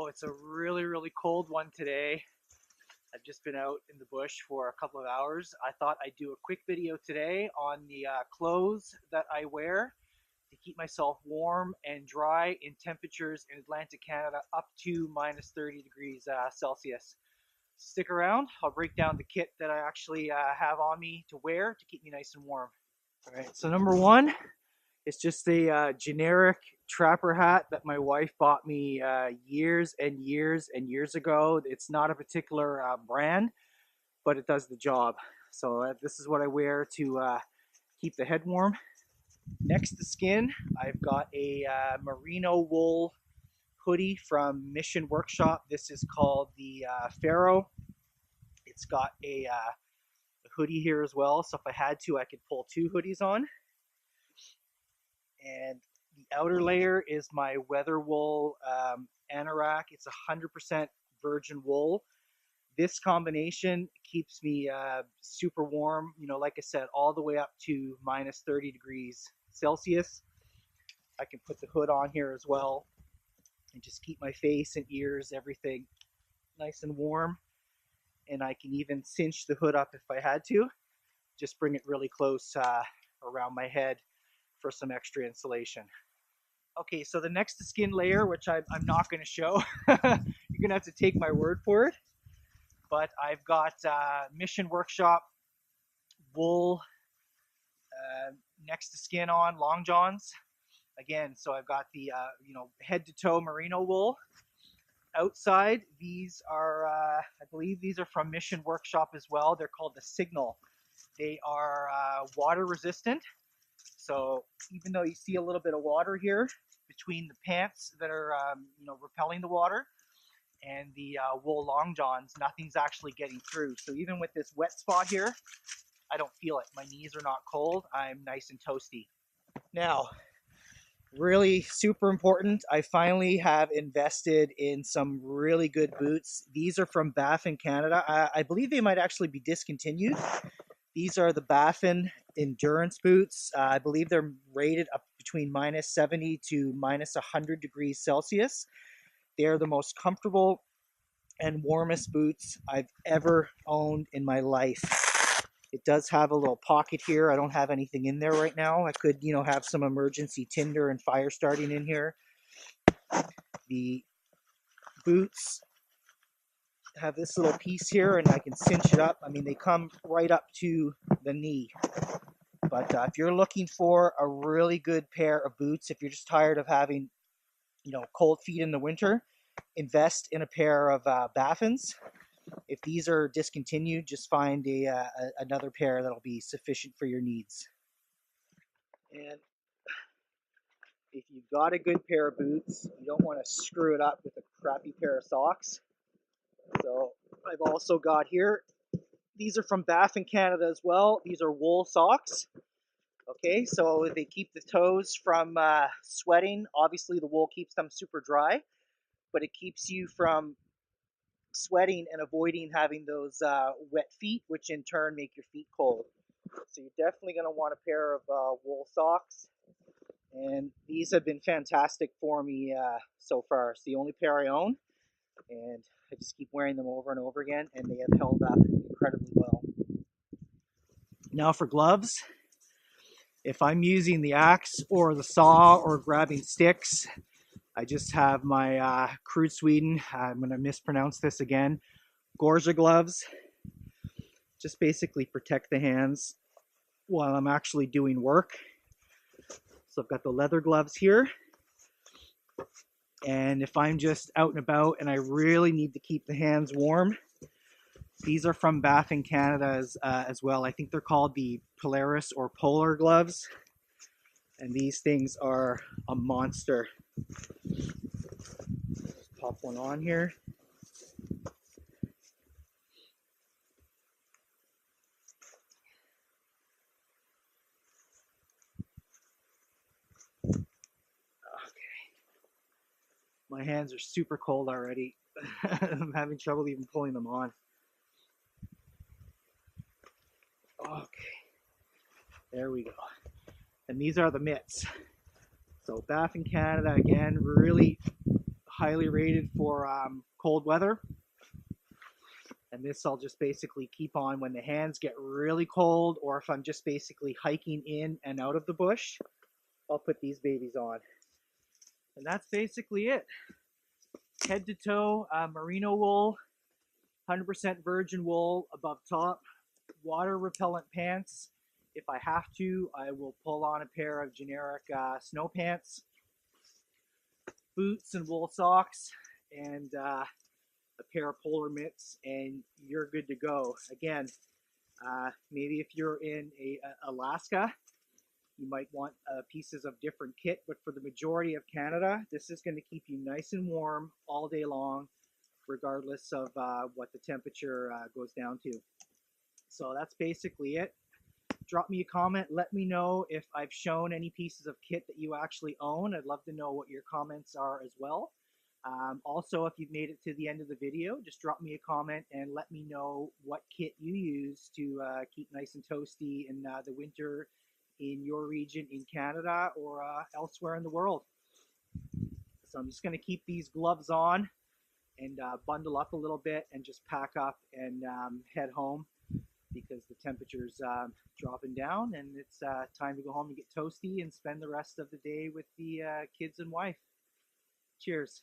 Oh, it's a really cold one today. I've just been out in the bush for a couple of hours. I thought I'd do a quick video today on the clothes that I wear to keep myself warm and dry in temperatures in Atlantic Canada up to minus 30 degrees Celsius. Stick around. I'll break down the kit that I actually have on me to wear to keep me nice and warm. All right, so number one, it's just a generic trapper hat that my wife bought me years and years ago. It's not a particular brand, but it does the job. So this is what I wear to keep the head warm. Next to skin, I've got a merino wool hoodie from Mission Workshop. This is called the Pharaoh. It's got a hoodie here as well, so if I had to, I could pull two hoodies on. And the outer layer is my Weatherwool Anorak. It's 100% virgin wool. This combination keeps me super warm, you know, like I said, all the way up to minus 30 degrees Celsius. I can put the hood on here as well and just keep my face and ears, everything nice and warm. And I can even cinch the hood up if I had to. Just bring it really close around my head for some extra insulation. Okay, so the next to skin layer, which I'm not going to show, you're going to have to take my word for it, but I've got Mission Workshop wool next to skin on, long johns. Again, so I've got the head to toe merino wool. Outside, these are, I believe these are from Mission Workshop as well. They're called the Signal. They are water resistant. So even though you see a little bit of water here between the pants that are, repelling the water and the wool long johns, nothing's actually getting through. So even with this wet spot here, I don't feel it. My knees are not cold. I'm nice and toasty. Now, really super important, I finally have invested in some really good boots. These are from Baffin Canada. I believe they might actually be discontinued. These are the Baffin endurance boots. I believe they're rated up between minus 70 to minus 100 degrees Celsius. They're the most comfortable and warmest boots I've ever owned in my life. It does have a little pocket here. I don't have anything in there right now. I could, have some emergency tinder and fire starting in here. The boots have this little piece here and I can cinch it up. I mean, they come right up to the knee. But if you're looking for a really good pair of boots, if you're just tired of having, cold feet in the winter, invest in a pair of Baffins. If these are discontinued, just find another pair that'll be sufficient for your needs. And if you've got a good pair of boots, you don't want to screw it up with a crappy pair of socks. So I've also got here, these are from Baffin Canada as well. These are wool socks. Okay, so they keep the toes from sweating. Obviously the wool keeps them super dry, but it keeps you from sweating and avoiding having those wet feet, which in turn make your feet cold. So you're definitely going to want a pair of wool socks. And these have been fantastic for me so far. It's the only pair I own. And I just keep wearing them over and over again, and they have held up incredibly well. Now for gloves. If I'm using the axe or the saw or grabbing sticks, I just have my Crude Sweden, I'm going to mispronounce this again, Gorja gloves. Just basically protect the hands while I'm actually doing work. So I've got the leather gloves here. And if I'm just out and about and I really need to keep the hands warm, these are from Baffin Canada as well. I think they're called the Polaris or Polar gloves. And these things are a monster. Pop one on here. My hands are super cold already. I'm having trouble even pulling them on. Okay, there we go. And these are the mitts. So Baffin Canada, again, really highly rated for cold weather. And this I'll just basically keep on when the hands get really cold, or if I'm just basically hiking in and out of the bush, I'll put these babies on. And that's basically it. Head to toe, merino wool, 100% virgin wool above top, water repellent pants. If I have to, I will pull on a pair of generic snow pants, boots and wool socks, and a pair of polar mitts, and you're good to go. Again, maybe if you're in Alaska, you might want pieces of different kit, but for the majority of Canada, this is going to keep you nice and warm all day long, regardless of what the temperature goes down to. So that's basically it. Drop me a comment. Let me know if I've shown any pieces of kit that you actually own. I'd love to know what your comments are as well. Also, if you've made it to the end of the video, just drop me a comment and let me know what kit you use to keep nice and toasty in the winter in your region in Canada or elsewhere in the world. So I'm just going to keep these gloves on and bundle up a little bit and just pack up and head home, because the temperature's dropping down and it's time to go home and get toasty and spend the rest of the day with the kids and wife. Cheers.